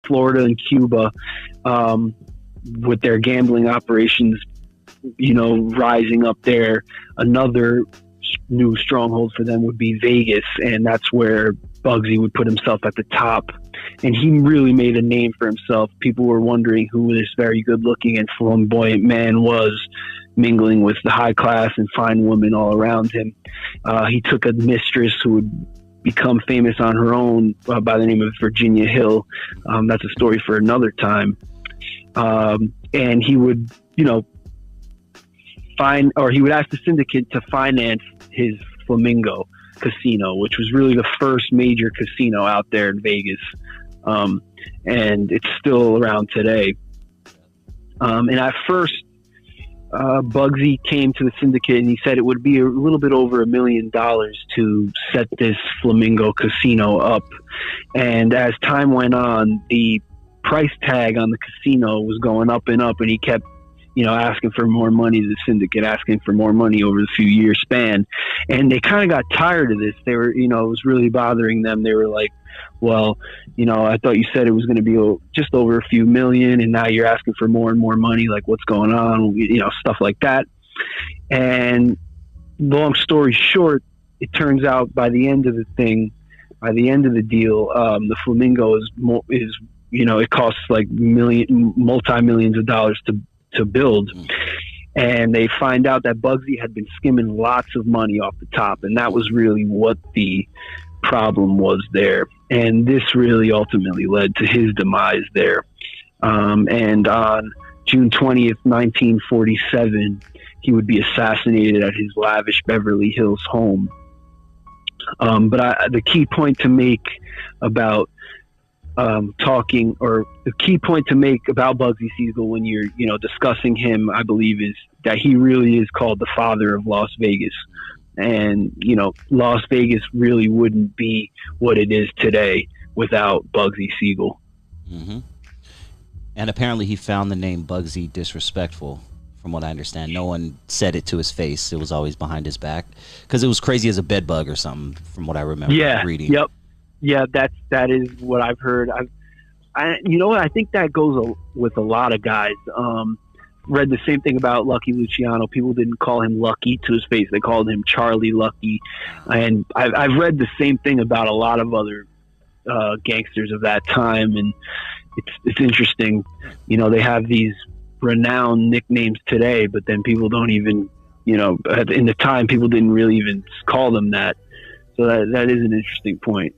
Florida and Cuba, with their gambling operations, rising up there. Another new stronghold for them would be Vegas, and that's where Bugsy would put himself at the top. And he really made a name for himself. People were wondering who this very good-looking and flamboyant man was, mingling with the high class and fine women all around him. He took a mistress who would become famous on her own by the name of Virginia Hill. That's a story for another time. And he would, he would ask the syndicate to finance his Flamingo casino, which was really the first major casino out there in Vegas. And it's still around today. And at first, Bugsy came to the syndicate and he said it would be a little bit over $1 million to set this Flamingo casino up. And as time went on, the price tag on the casino was going up and up, and he kept asking for more money to the syndicate, asking for more money over the few year span. And they kind of got tired of this. They were, it was really bothering them. They were like, well, I thought you said it was going to be just over a few million, and now you're asking for more and more money. Like, what's going on? Stuff like that. And long story short, it turns out by the end of the deal, the Flamingo is it costs like multi-millions of dollars to build. And they find out that Bugsy had been skimming lots of money off the top, and that was really what the problem was there. And this really ultimately led to his demise there. And on June 20th, 1947, he would be assassinated at his lavish Beverly Hills home. But the key point to make about the key point to make about Bugsy Siegel when you're, discussing him, I believe, is that he really is called the father of Las Vegas. And, Las Vegas really wouldn't be what it is today without Bugsy Siegel. Mm-hmm. And apparently he found the name Bugsy disrespectful, from what I understand. No one said it to his face. It was always behind his back, because it was crazy as a bed bug or something, from what I remember reading. Yep. Yeah, that is what I've heard. I think that goes with a lot of guys. Read the same thing about Lucky Luciano. People didn't call him Lucky to his face; they called him Charlie Lucky. And I've read the same thing about a lot of other gangsters of that time, and it's interesting. They have these renowned nicknames today, but then people don't even, in the time, people didn't really even call them that. So that is an interesting point.